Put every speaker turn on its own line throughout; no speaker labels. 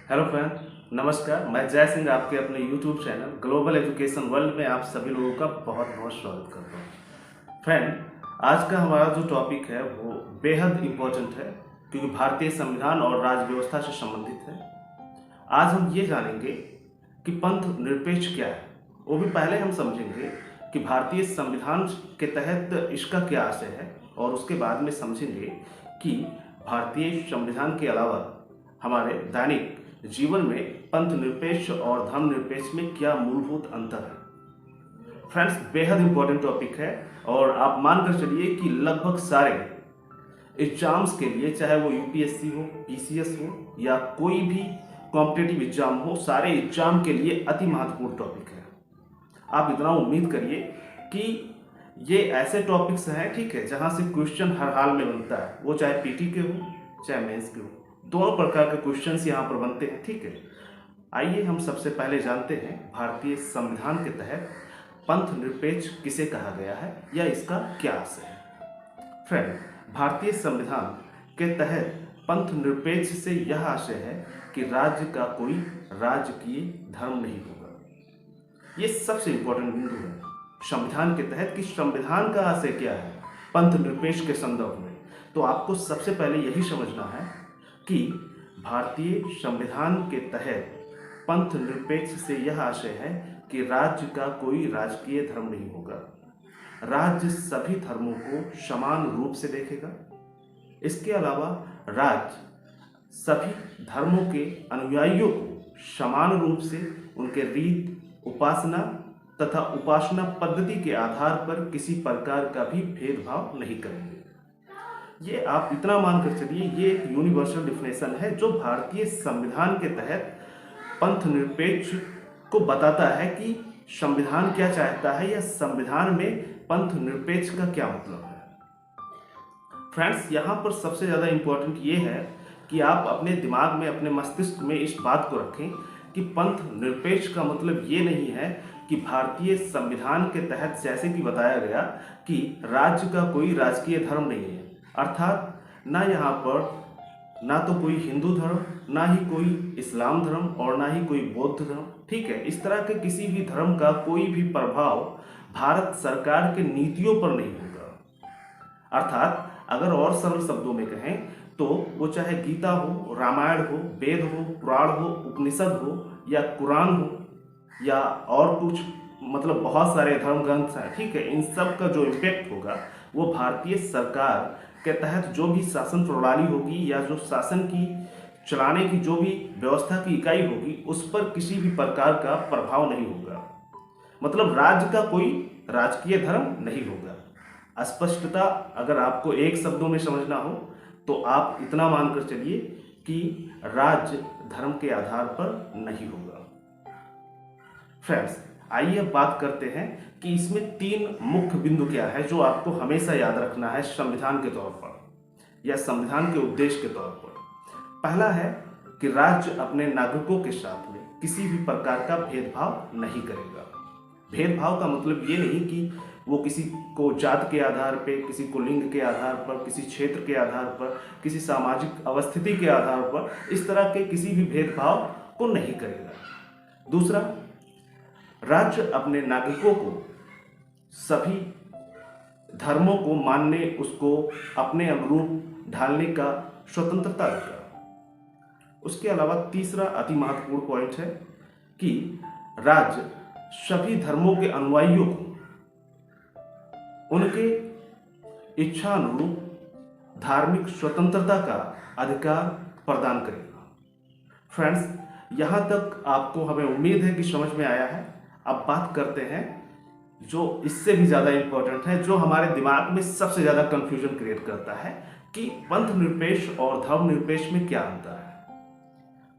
Hello friend, नमस्कार। मैं जय सिंह आपके अपने YouTube channel global education world में आप सभी लोगों का बहुत बहुत स्वागत करता हूँ। फ्रेंड, आज का हमारा जो टॉपिक है वो बेहद इम्पोर्टेंट है क्योंकि भारतीय संविधान और राज्य व्यवस्था से संबंधित है। आज हम ये जानेंगे कि पंथ निरपेक्ष क्या है, वो भी पहले हम समझेंगे कि भारतीय संविधान के तहत इसका क्या आशय है और उसके बाद में समझेंगे कि भारतीय संविधान के अलावा हमारे दैनिक जीवन में पंथ निरपेक्ष और धर्म निरपेक्ष में क्या मूलभूत अंतर है। फ्रेंड्स, बेहद इंपॉर्टेंट टॉपिक है और आप मानकर चलिए कि लगभग सारे एग्जाम्स के लिए, चाहे वो यूपीएससी हो, पीसीएस हो या कोई भी कॉम्पिटिटिव एग्जाम हो, सारे एग्जाम के लिए अति महत्वपूर्ण टॉपिक है। आप इतना उम्मीद करिए कि ये ऐसे टॉपिक्स हैं, ठीक है, जहां से क्वेश्चन हर हाल में बनता है, वो चाहे पीटी के हो चाहे मेंस के हो, दोनों प्रकार के क्वेश्चंस यहाँ पर बनते हैं। ठीक है, आइए हम सबसे पहले जानते हैं भारतीय संविधान के तहत पंथ निरपेक्ष किसे कहा गया है या इसका क्या आशय है। फ्रेंड, भारतीय संविधान के तहत पंथ निरपेक्ष से यह आशय है कि राज्य का कोई राजकीय धर्म नहीं होगा। ये सबसे इंपॉर्टेंट बिंदु है संविधान के तहत कि संविधान का आशय क्या है पंथ निरपेक्ष के संदर्भ में। तो आपको सबसे पहले यही समझना है कि भारतीय संविधान के तहत पंथ निरपेक्ष से यह आशय है कि राज्य का कोई राजकीय धर्म नहीं होगा। राज्य सभी धर्मों को समान रूप से देखेगा। इसके अलावा राज्य सभी धर्मों के अनुयायियों को समान रूप से उनके रीत, उपासना तथा उपासना पद्धति के आधार पर किसी प्रकार का भी भेदभाव नहीं करेंगे। ये आप इतना मानकर चलिए, ये एक यूनिवर्सल डिफिनेशन है जो भारतीय संविधान के तहत पंथ निरपेक्ष को बताता है कि संविधान क्या चाहता है या संविधान में पंथ निरपेक्ष का क्या मतलब है। फ्रेंड्स, यहाँ पर सबसे ज़्यादा इम्पोर्टेंट ये है कि आप अपने दिमाग में, अपने मस्तिष्क में इस बात को रखें कि पंथ निरपेक्ष का मतलब ये नहीं है कि भारतीय संविधान के तहत जैसे कि बताया गया कि राज्य का कोई राजकीय धर्म नहीं है, अर्थात ना यहाँ पर ना तो कोई हिंदू धर्म, ना ही कोई इस्लाम धर्म और ना ही कोई बौद्ध धर्म। ठीक है, इस तरह के किसी भी धर्म का कोई भी प्रभाव भारत सरकार के नीतियों पर नहीं होगा। अर्थात अगर और सरल शब्दों में कहें तो वो चाहे गीता हो, रामायण हो, वेद हो, पुराण हो, उपनिषद हो या कुरान हो या और कुछ, मतलब बहुत सारे धर्म ग्रंथ हैं। ठीक है, इन सब का जो इम्पैक्ट होगा वो भारतीय सरकार के तहत जो भी शासन प्रणाली होगी या जो शासन की चलाने की जो भी व्यवस्था की इकाई होगी उस पर किसी भी प्रकार का प्रभाव नहीं होगा। मतलब राज्य का कोई राजकीय धर्म नहीं होगा। स्पष्टता अगर आपको एक शब्दों में समझना हो तो आप इतना मानकर चलिए कि राज्य धर्म के आधार पर नहीं होगा। फ्रेंड्स, आइए अब बात करते हैं कि इसमें 3 मुख्य बिंदु क्या है जो आपको हमेशा याद रखना है संविधान के तौर पर या संविधान के उद्देश्य के तौर पर। पहला है कि राज्य अपने नागरिकों के साथ में किसी भी प्रकार का भेदभाव नहीं करेगा। भेदभाव का मतलब ये नहीं कि वो किसी को जात के आधार पर, किसी को लिंग के आधार पर, किसी क्षेत्र के आधार पर, किसी सामाजिक अवस्थिति के आधार पर इस तरह के किसी भी भेदभाव को नहीं करेगा। दूसरा, राज्य अपने नागरिकों को सभी धर्मों को मानने, उसको अपने अनुरूप ढालने का स्वतंत्रता देगा। उसके अलावा तीसरा अति महत्वपूर्ण पॉइंट है कि राज्य सभी धर्मों के अनुयायियों को उनके इच्छा अनुरूप धार्मिक स्वतंत्रता का अधिकार प्रदान करेगा। फ्रेंड्स, यहाँ तक आपको, हमें उम्मीद है कि समझ में आया है। अब बात करते हैं जो इससे भी ज़्यादा इम्पोर्टेंट है, जो हमारे दिमाग में सबसे ज़्यादा कंफ्यूजन क्रिएट करता है कि पंथ निरपेक्ष और धर्म निरपेक्ष में क्या अंतर है।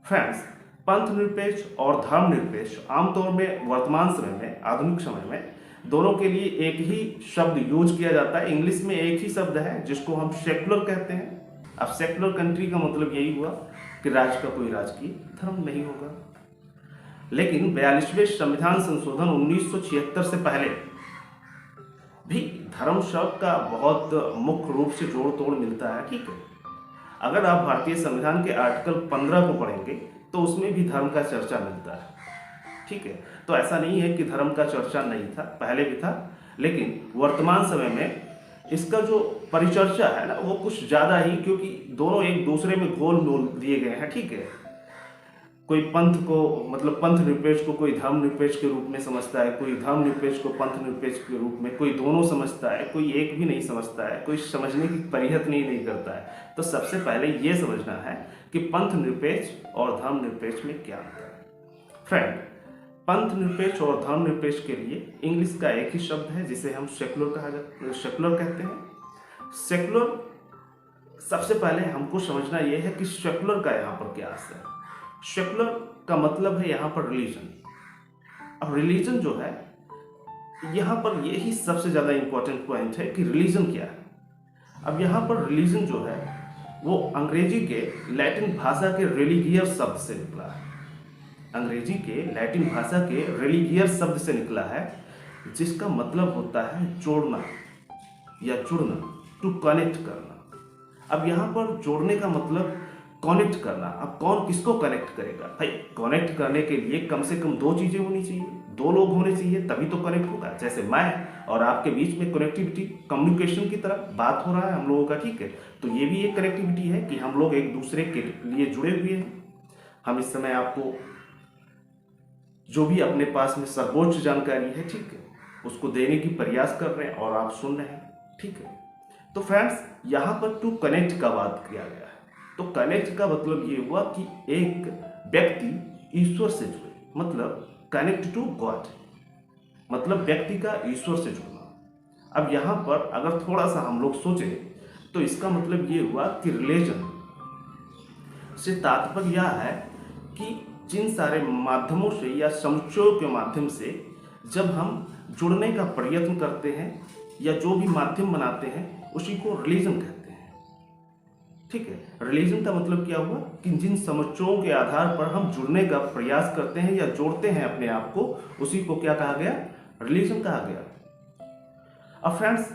फ्रेंड्स, पंथ निरपेक्ष और धर्म निरपेक्ष आमतौर में वर्तमान समय में, आधुनिक समय में दोनों के लिए एक ही शब्द यूज किया जाता है। इंग्लिश में एक ही शब्द है जिसको हम सेक्युलर कहते हैं। अब सेक्युलर कंट्री का मतलब यही हुआ कि राज्य का कोई राजकीय धर्म नहीं होगा। लेकिन 42वें संविधान संशोधन 1976 से पहले भी धर्म शब्द का बहुत मुख्य रूप से जोड़ तोड़ मिलता है। ठीक है, अगर आप भारतीय संविधान के आर्टिकल 15 को पढ़ेंगे तो उसमें भी धर्म का चर्चा मिलता है। ठीक है, तो ऐसा नहीं है कि धर्म का चर्चा नहीं था, पहले भी था, लेकिन वर्तमान समय में इसका जो परिचर्चा है ना वो कुछ ज़्यादा ही, क्योंकि दोनों एक दूसरे में घोल मोल दिए गए हैं। ठीक है, कोई पंथ को मतलब पंथ निरपेक्ष को कोई धर्म निरपेक्ष के रूप में समझता है, कोई धर्म निरपेक्ष को पंथ निरपेक्ष के रूप में, कोई दोनों समझता है, कोई एक भी नहीं समझता है, कोई समझने की प्रयत्न नहीं करता है। तो सबसे पहले ये समझना है कि पंथ निरपेक्ष और धर्म निरपेक्ष में क्या अंतर है। फ्रेंड, पंथ निरपेक्ष और धर्म निरपेक्ष के लिए इंग्लिश का एक ही शब्द है जिसे हम सेक्युलर कहते हैं। सेक्युलर, सबसे पहले हमको समझना यह है कि सेक्युलर का यहाँ पर क्या अर्थ है। सेक्युलर का मतलब है यहाँ पर रिलीजन। अब रिलीजन जो है यहाँ पर यही सबसे ज़्यादा इंपॉर्टेंट पॉइंट है कि रिलीजन क्या है। अब यहाँ पर रिलीजन जो है वो अंग्रेजी के लैटिन भाषा के रिलीगियर शब्द से निकला है। अंग्रेजी के लैटिन भाषा के रिलीगियर शब्द से निकला है, जिसका मतलब होता है जोड़ना या जुड़ना, टू कनेक्ट करना। अब यहाँ पर जोड़ने का मतलब कनेक्ट करना। अब कौन किसको कनेक्ट करेगा भाई? कनेक्ट करने के लिए कम से कम दो चीजें होनी चाहिए, दो लोग होने चाहिए, तभी तो कनेक्ट होगा। जैसे मैं और आपके बीच में कनेक्टिविटी, कम्युनिकेशन की तरह बात हो रहा है हम लोगों का। ठीक है, तो ये भी एक कनेक्टिविटी है कि हम लोग एक दूसरे के लिए जुड़े हुए हैं। हम इस समय आपको जो भी अपने पास में सर्वोच्च जानकारी है, ठीक है, उसको देने की प्रयास कर रहे हैं और आप सुन रहे हैं। ठीक है, तो फ्रेंड्स यहाँ पर टू कनेक्ट का बात किया गया है। तो कनेक्ट का मतलब ये हुआ कि एक व्यक्ति ईश्वर से जुड़े, मतलब कनेक्ट टू गॉड, मतलब व्यक्ति का ईश्वर से जुड़ना। अब यहाँ पर अगर थोड़ा सा हम लोग सोचें तो इसका मतलब ये हुआ कि रिलीजन से तात्पर्य यह है कि जिन सारे माध्यमों से या समुच्चयों के माध्यम से जब हम जुड़ने का प्रयत्न करते हैं या जो भी माध्यम बनाते हैं उसी को रिलीजन कहते हैं। ठीक है, रिलीजन का मतलब क्या हुआ कि जिन समुच्चयों के आधार पर हम जुड़ने का प्रयास करते हैं या जोड़ते हैं अपने आप को, उसी को क्या कहा गया? रिलीजन कहा गया। अब फ्रेंड्स,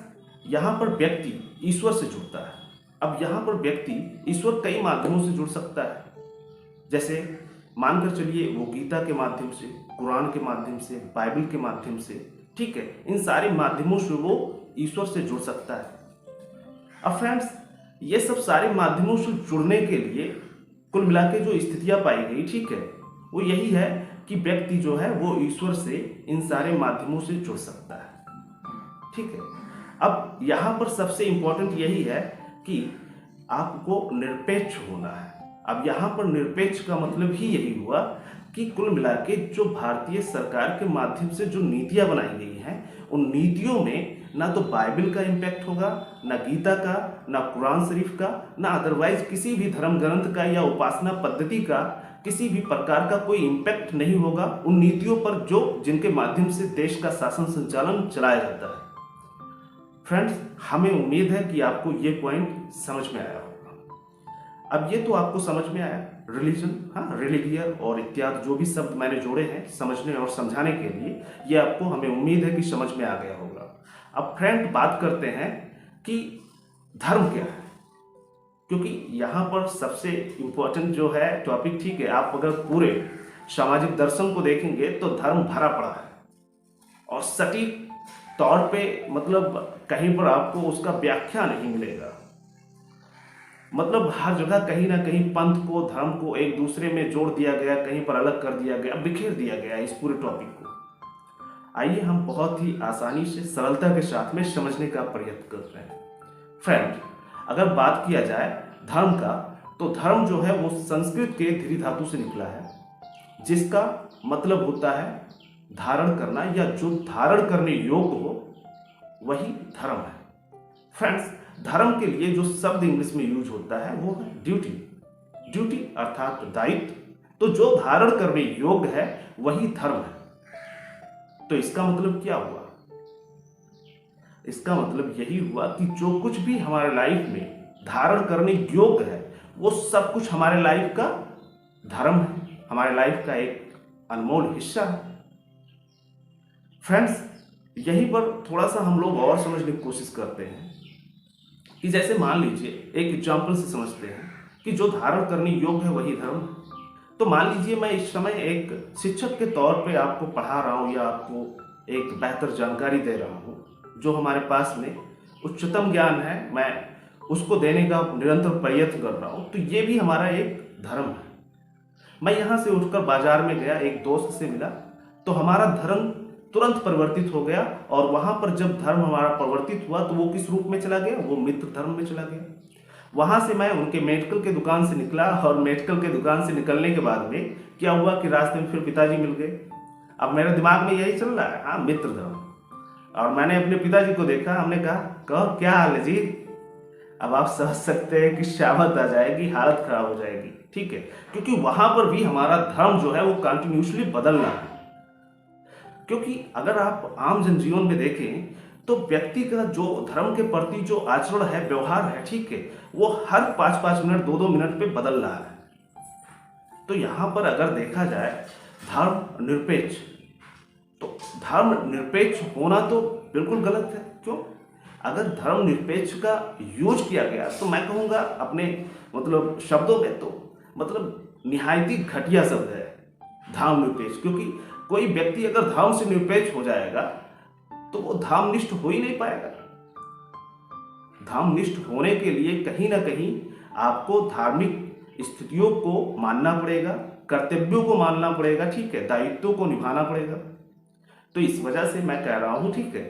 यहाँ पर व्यक्ति ईश्वर से जुड़ता है। अब यहाँ पर व्यक्ति ईश्वर कई माध्यमों से जुड़ सकता है। जैसे मानकर चलिए वो गीता के माध्यम से, कुरान के माध्यम से, बाइबल के माध्यम से, ठीक है, इन सारे माध्यमों से वो ईश्वर से जुड़ सकता है। अब फ्रेंड्स, ये सब सारे माध्यमों से जुड़ने के लिए कुल मिला के जो स्थितियां पाई गई, ठीक है, वो यही है कि व्यक्ति जो है वो ईश्वर से इन सारे माध्यमों से जुड़ सकता है। ठीक है, अब यहाँ पर सबसे इंपॉर्टेंट यही है कि आपको निरपेक्ष होना है। अब यहाँ पर निरपेक्ष का मतलब ही यही हुआ कि कुल मिला के जो भारतीय सरकार के माध्यम से जो नीतियां बनाई गई हैं, उन नीतियों में ना तो बाइबल का इम्पैक्ट होगा, ना गीता का, ना कुरान शरीफ का, ना अदरवाइज किसी भी धर्म ग्रंथ का या उपासना पद्धति का किसी भी प्रकार का कोई इम्पैक्ट नहीं होगा उन नीतियों पर जो जिनके माध्यम से देश का शासन संचालन चलाया जाता है। फ्रेंड्स, हमें उम्मीद है कि आपको ये पॉइंट समझ में आया होगा। अब ये तो आपको समझ में आया रिलीजन, हाँ, रिलीगियर और इत्यादि जो भी शब्द मैंने जोड़े हैं समझने और समझाने के लिए, ये आपको हमें उम्मीद है कि समझ में आ गया होगा। अब फ्रेंड, बात करते हैं कि धर्म क्या है, क्योंकि यहाँ पर सबसे इम्पोर्टेंट जो है टॉपिक, ठीक है, आप अगर पूरे सामाजिक दर्शन को देखेंगे तो धर्म भरा पड़ा है और सटीक तौर पे मतलब कहीं पर आपको उसका व्याख्या नहीं मिलेगा। मतलब हर जगह कहीं ना कहीं पंथ को, धर्म को एक दूसरे में जोड़ दिया गया, कहीं पर अलग कर दिया गया, बिखेर दिया गया इस पूरे टॉपिक को। आइए हम बहुत ही आसानी से, सरलता के साथ में समझने का प्रयत्न कर रहे हैं। फ्रेंड, अगर बात किया जाए धर्म का, तो धर्म जो है वो संस्कृत के धृ धातु से निकला है, जिसका मतलब होता है धारण करना, या जो धारण करने योग्य हो वही धर्म है। फ्रेंड्स, धर्म के लिए जो शब्द इंग्लिश में यूज होता है वो है ड्यूटी। ड्यूटी अर्थात दायित्व। तो जो धारण करने योग्य है वही धर्म है। तो इसका मतलब क्या हुआ? इसका मतलब यही हुआ कि जो कुछ भी हमारे लाइफ में धारण करने योग्य है वो सब कुछ हमारे लाइफ का धर्म है, हमारे लाइफ का एक अनमोल हिस्सा है। फ्रेंड्स, यहीं पर थोड़ा सा हम लोग और समझने की कोशिश करते हैं कि जैसे मान लीजिए एक एग्जाम्पल से समझते हैं कि जो धारण करने योग्य है वही धर्म है। तो मान लीजिए मैं इस समय एक शिक्षक के तौर पे आपको पढ़ा रहा हूँ या आपको एक बेहतर जानकारी दे रहा हूँ, जो हमारे पास में उच्चतम ज्ञान है, मैं उसको देने का निरंतर प्रयत्न कर रहा हूँ, तो ये भी हमारा एक धर्म है। मैं यहाँ से उठकर बाजार में गया, एक दोस्त से मिला, तो हमारा धर्म तुरंत परिवर्तित हो गया। और वहाँ पर जब धर्म हमारा परिवर्तित हुआ तो वो किस रूप में चला गया? वो मित्र धर्म में चला गया। वहाँ से मैं उनके मेडिकल के दुकान से निकला, और मेडिकल के दुकान से निकलने के बाद में क्या हुआ कि रास्ते में फिर पिताजी मिल गए। अब मेरे दिमाग में यही चल रहा है, हाँ मित्र धर्म। और मैंने अपने पिताजी को देखा, हमने कहा कहो क्या हाल है जी। अब आप समझ सकते हैं कि शामत आ जाएगी, हालत खराब हो जाएगी, ठीक है, क्योंकि वहां पर भी हमारा धर्म जो है वो कंटिन्यूसली बदल रहा है। क्योंकि अगर आप आम जनजीवन में देखें तो व्यक्ति का जो धर्म के प्रति जो आचरण है, व्यवहार है, ठीक है, वो हर 5-5 मिनट 2-2 मिनट पे बदल रहा है। तो यहाँ पर अगर देखा जाए धर्म निरपेक्ष, तो धर्म निरपेक्ष होना तो बिल्कुल गलत है। क्यों? अगर धर्म निरपेक्ष का यूज किया गया तो मैं कहूँगा अपने मतलब शब्दों में, तो मतलब निहायत ही घटिया शब्द है धर्म निरपेक्ष। क्योंकि कोई व्यक्ति अगर धर्म से निरपेक्ष हो जाएगा तो वो धर्मनिष्ठ हो ही नहीं पाएगा। धर्मनिष्ठ होने के लिए कहीं ना कहीं आपको धार्मिक स्थितियों को मानना पड़ेगा, कर्तव्यों को मानना पड़ेगा, ठीक है, दायित्वों को निभाना पड़ेगा। तो इस वजह से मैं कह रहा हूँ, ठीक है,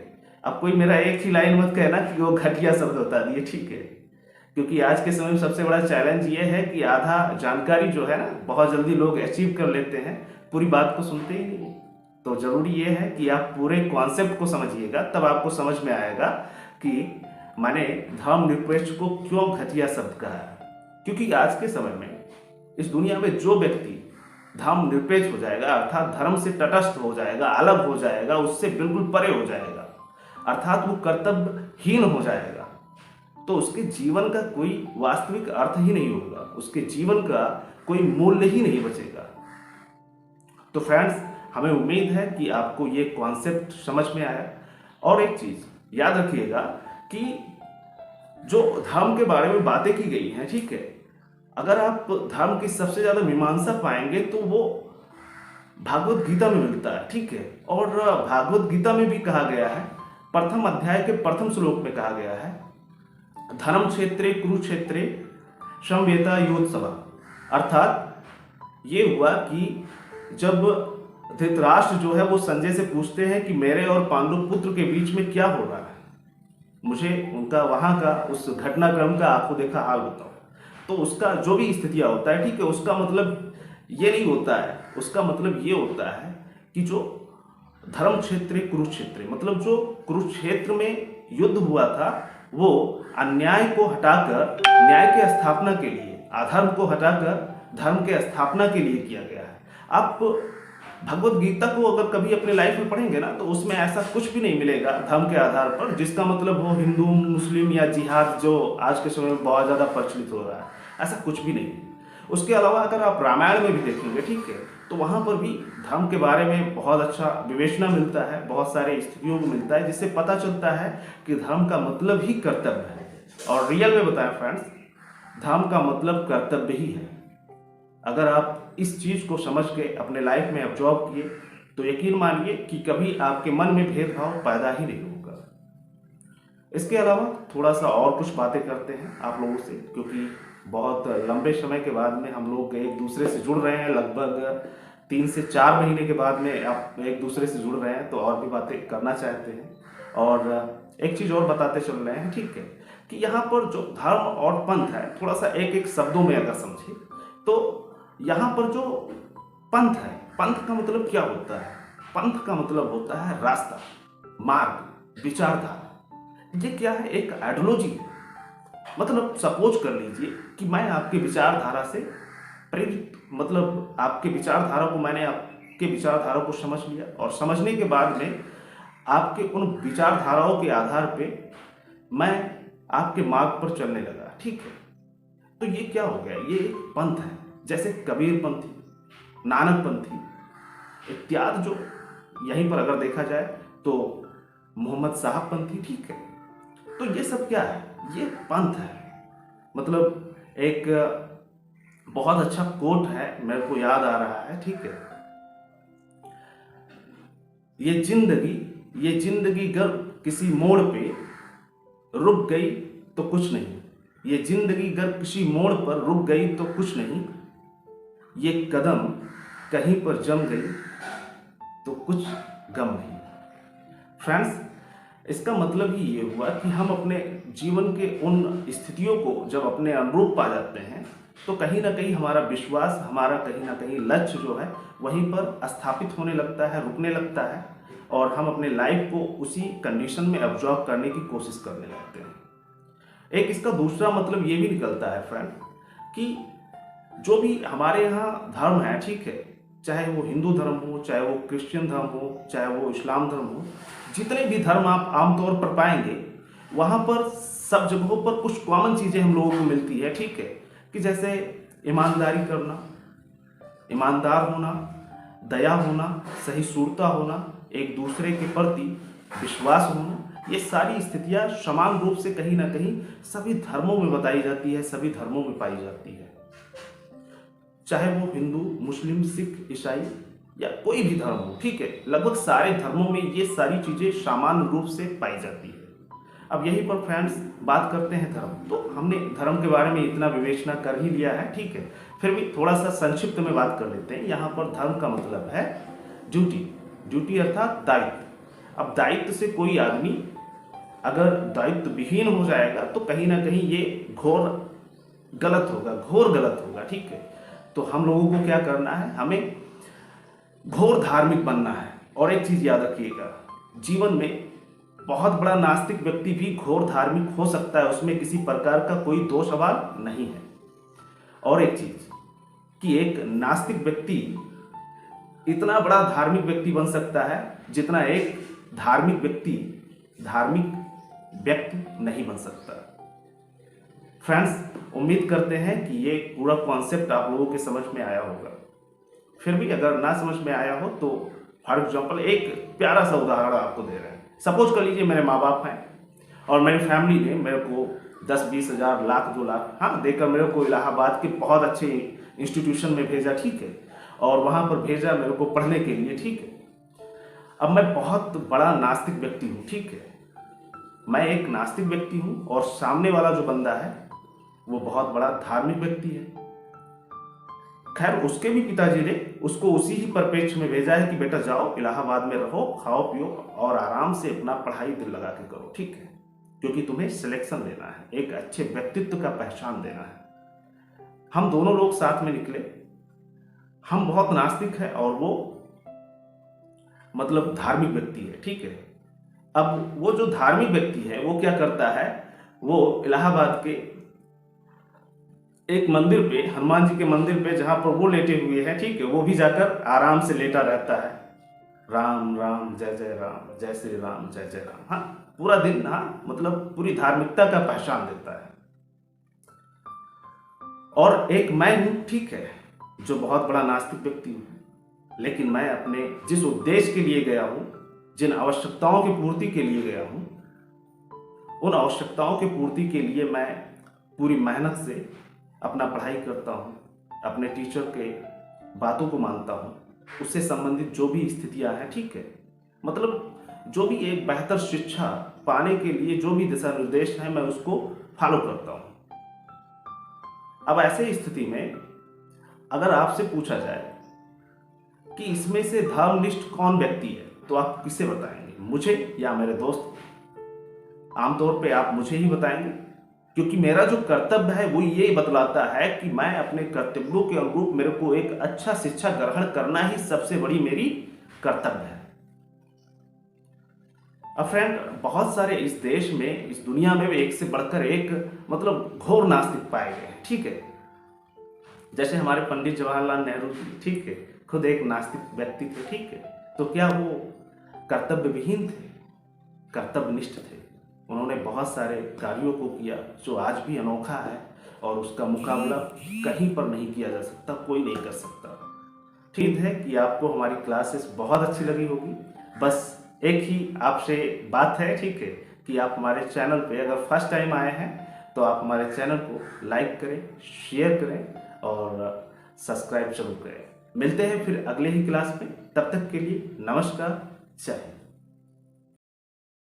अब कोई मेरा एक ही लाइन मत कहना कि वो घटिया शब्द बता दिए, ठीक है, क्योंकि आज के समय में सबसे बड़ा चैलेंज ये है कि आधा जानकारी जो है ना बहुत जल्दी लोग अचीव कर लेते हैं, पूरी बात को सुनते ही नहीं। तो जरूरी ये है कि आप पूरे कॉन्सेप्ट को समझिएगा, तब आपको समझ में आएगा कि मैंने धर्म निरपेक्ष को क्यों घटिया शब्द कहा है। क्योंकि आज के समय में इस दुनिया में जो व्यक्ति धर्म निरपेक्ष हो जाएगा, अर्थात धर्म से तटस्थ हो जाएगा, अलग हो जाएगा, उससे बिल्कुल परे हो जाएगा, अर्थात वो कर्तव्यहीन हो जाएगा, तो उसके जीवन का कोई वास्तविक अर्थ ही नहीं होगा, उसके जीवन का कोई मूल्य ही नहीं बचेगा। तो फ्रेंड्स, हमें उम्मीद है कि आपको ये कॉन्सेप्ट समझ में आया। और एक चीज याद रखिएगा कि जो धर्म के बारे में बातें की गई हैं, ठीक है, अगर आप धर्म की सबसे ज्यादा मीमांसा पाएंगे तो वो भागवत गीता में मिलता है, ठीक है। और भागवत गीता में भी कहा गया है, प्रथम अध्याय के प्रथम श्लोक में कहा गया है, धर्म क्षेत्रे कुरुक्षेत्रे समवेता योत्सव। अर्थात ये हुआ कि जब धृतराष्ट्र जो है वो संजय से पूछते हैं कि मेरे और पांडु पुत्र के बीच में क्या हो रहा है, मुझे उनका वहां का उस घटनाक्रम का आंखों देखा हाल बताओ। तो उसका जो भी स्थितियां होता है, ठीक है, उसका मतलब ये नहीं होता है, उसका मतलब ये होता है कि जो धर्म क्षेत्र कुरुक्षेत्र, मतलब जो कुरुक्षेत्र में युद्ध हुआ था वो अन्याय को हटाकर न्याय की स्थापना के लिए, अधर्म को हटाकर धर्म के स्थापना के लिए किया गया है। आप भगवत गीता को अगर कभी अपने लाइफ में पढ़ेंगे ना तो उसमें ऐसा कुछ भी नहीं मिलेगा धर्म के आधार पर जिसका मतलब वो हिंदू मुस्लिम या जिहाद जो आज के समय में बहुत ज़्यादा प्रचलित हो रहा है, ऐसा कुछ भी नहीं। उसके अलावा अगर आप रामायण में भी देखेंगे, ठीक है, तो वहाँ पर भी धर्म के बारे में बहुत अच्छा विवेचना मिलता है, बहुत सारे स्थितियों को मिलता है, जिससे पता चलता है कि धर्म का मतलब ही कर्तव्य है। और रियल में बताएं फ्रेंड्स, धर्म का मतलब कर्तव्य ही है। अगर आप इस चीज़ को समझ के अपने लाइफ में ऑब्जर्व किए तो यकीन मानिए कि कभी आपके मन में भेदभाव पैदा ही नहीं होगा। इसके अलावा थोड़ा सा और कुछ बातें करते हैं आप लोगों से, क्योंकि बहुत लंबे समय के बाद में हम लोग एक दूसरे से जुड़ रहे हैं, लगभग 3 से 4 महीने के बाद में आप एक दूसरे से जुड़ रहे हैं, तो और भी बातें करना चाहते हैं। और एक चीज़ और बताते चल रहे हैं, ठीक है, कि यहाँ पर जो धर्म और पंथ है, थोड़ा सा एक एक शब्दों में अगर समझे तो यहाँ पर जो पंथ है, पंथ का मतलब क्या होता है? पंथ का मतलब होता है रास्ता, मार्ग, विचारधारा। ये क्या है? एक आइडियोलॉजी है। मतलब सपोज कर लीजिए कि मैं आपके विचारधारा से प्रेरित, मतलब आपके विचारधारा को, मैंने आपके विचारधारा को समझ लिया और समझने के बाद में आपके उन विचारधाराओं के आधार पे मैं आपके मार्ग पर चलने लगा, ठीक है। तो ये क्या हो गया? ये एक पंथ है। जैसे कबीर पंथी, नानक पंथी इत्यादि, जो यहीं पर अगर देखा जाए तो मोहम्मद साहब पंथी, ठीक है। तो ये सब क्या है? ये पंथ है। मतलब एक बहुत अच्छा कोट है, मेरे को याद आ रहा है, ठीक है। ये जिंदगी अगर किसी मोड़ पे रुक गई तो कुछ नहीं, ये जिंदगी अगर किसी मोड़ पर रुक गई तो कुछ नहीं, ये कदम कहीं पर जम गई तो कुछ गम नहीं। फ्रेंड्स, इसका मतलब ही ये हुआ कि हम अपने जीवन के उन स्थितियों को जब अपने अनुरूप पा जाते हैं तो कहीं ना कहीं हमारा विश्वास, हमारा कहीं ना कहीं लक्ष्य जो है वहीं पर स्थापित होने लगता है, रुकने लगता है, और हम अपने लाइफ को उसी कंडीशन में एब्जॉर्ब करने की कोशिश करने लगते हैं। एक इसका दूसरा मतलब ये भी निकलता है फ्रेंड कि जो भी हमारे यहाँ धर्म है, ठीक है, चाहे वो हिंदू धर्म हो, चाहे वो क्रिश्चियन धर्म हो, चाहे वो इस्लाम धर्म हो, जितने भी धर्म आप आमतौर पर पाएंगे वहाँ पर सब जगहों पर कुछ कॉमन चीज़ें हम लोगों को मिलती है, ठीक है, कि जैसे ईमानदारी करना, ईमानदार होना, दया होना, सहिष्णुता होना, एक दूसरे के प्रति विश्वास होना, ये सारी स्थितियाँ समान रूप से कहीं ना कहीं सभी धर्मों में बताई जाती है, सभी धर्मों में पाई जाती है, चाहे वो हिंदू, मुस्लिम, सिख, ईसाई या कोई भी धर्म हो, ठीक है, लगभग सारे धर्मों में ये सारी चीज़ें सामान्य रूप से पाई जाती है। अब यहीं पर फ्रेंड्स बात करते हैं धर्म। तो हमने धर्म के बारे में इतना विवेचना कर ही लिया है, ठीक है, फिर भी थोड़ा सा संक्षिप्त में बात कर लेते हैं। यहाँ पर धर्म का मतलब है ड्यूटी, ड्यूटी अर्थात दायित्व। अब दायित्व से कोई आदमी अगर दायित्व विहीन हो जाएगा तो कहीं ना कहीं ये घोर गलत होगा, ठीक है। तो हम लोगों को क्या करना है, हमें घोर धार्मिक बनना है। और एक चीज याद रखिएगा, जीवन में बहुत बड़ा नास्तिक व्यक्ति भी घोर धार्मिक हो सकता है, उसमें किसी प्रकार का कोई दो सवाल नहीं है। और एक चीज कि एक नास्तिक व्यक्ति इतना बड़ा धार्मिक व्यक्ति बन सकता है जितना एक धार्मिक व्यक्ति नहीं बन सकता। फ्रेंड्स, उम्मीद करते हैं कि ये पूरा कॉन्सेप्ट आप लोगों के समझ में आया होगा। फिर भी अगर ना समझ में आया हो तो फॉर एग्जाम्पल एक प्यारा सा उदाहरण आपको दे रहे हैं। सपोज कर लीजिए मेरे माँ बाप हैं और मेरी फैमिली ने मेरे को 10-20 हज़ार, लाख, 2 लाख देकर मेरे को इलाहाबाद के बहुत अच्छे इंस्टीट्यूशन में भेजा, ठीक है, और वहाँ पर भेजा मेरे को पढ़ने के लिए, ठीक है। अब मैं बहुत बड़ा नास्तिक व्यक्ति हूँ, ठीक है, मैं एक नास्तिक व्यक्ति हूँ और सामने वाला जो बंदा है वो बहुत बड़ा धार्मिक व्यक्ति है। खैर, उसके भी पिताजी ने उसको उसी ही परिप्रेक्ष्य में भेजा है कि बेटा जाओ इलाहाबाद में रहो, खाओ पियो और आराम से अपना पढ़ाई दिल लगा के करो, ठीक है, क्योंकि तुम्हें सिलेक्शन लेना है, एक अच्छे व्यक्तित्व का पहचान देना है। हम दोनों लोग साथ में निकले, हम बहुत नास्तिक है और वो मतलब धार्मिक व्यक्ति है, ठीक है। अब वो जो धार्मिक व्यक्ति है वो क्या करता है, वो इलाहाबाद के एक मंदिर पे, हनुमान जी के मंदिर पे जहां पर वो लेटे हुए हैं, ठीक है, वो भी जाकर आराम से लेटा रहता है, राम राम जय जय राम, जय श्री राम जय जय राम, पूरा दिन, मतलब पूरी धार्मिकता का पहचान देता है। और एक मैं हूं, ठीक है, जो बहुत बड़ा नास्तिक व्यक्ति हूं, लेकिन मैं अपने जिस उद्देश्य के लिए गया हूं, जिन आवश्यकताओं की पूर्ति के लिए गया हूं, उन आवश्यकताओं की पूर्ति के लिए मैं पूरी मेहनत से अपना पढ़ाई करता हूँ, अपने टीचर के बातों को मानता हूँ, उससे संबंधित जो भी स्थितियाँ हैं, ठीक है, मतलब जो भी एक बेहतर शिक्षा पाने के लिए जो भी दिशा निर्देश है मैं उसको फॉलो करता हूँ। अब ऐसे स्थिति में अगर आपसे पूछा जाए कि इसमें से धर्मनिष्ठ कौन व्यक्ति है तो आप किसे बताएंगे, मुझे या मेरे दोस्त? आमतौर पे आप मुझे ही बताएंगे, क्योंकि मेरा जो कर्तव्य है वो ये बतलाता है कि मैं अपने कर्तव्यों के अनुरूप मेरे को एक अच्छा शिक्षा ग्रहण करना ही सबसे बड़ी मेरी कर्तव्य है। अब फ्रेंड, बहुत सारे इस देश में, इस दुनिया में एक से बढ़कर एक मतलब घोर नास्तिक पाए गए हैं, ठीक है। जैसे हमारे पंडित जवाहरलाल नेहरू जी, ठीक है, खुद एक नास्तिक व्यक्ति थे, ठीक है, तो क्या वो कर्तव्य विहीन थे? कर्तव्यनिष्ठ थे। उन्होंने बहुत सारे कार्यों को किया जो आज भी अनोखा है और उसका मुकाबला कहीं पर नहीं किया जा सकता, कोई नहीं कर सकता। ठीक है कि आपको हमारी क्लासेस बहुत अच्छी लगी होगी। बस एक ही आपसे बात है, ठीक है, कि आप हमारे चैनल पे अगर फर्स्ट टाइम आए हैं तो आप हमारे चैनल को लाइक करें, शेयर करें और सब्सक्राइब जरूर करें। मिलते हैं फिर अगले ही क्लास में, तब तक के लिए नमस्कार, जय हिंद।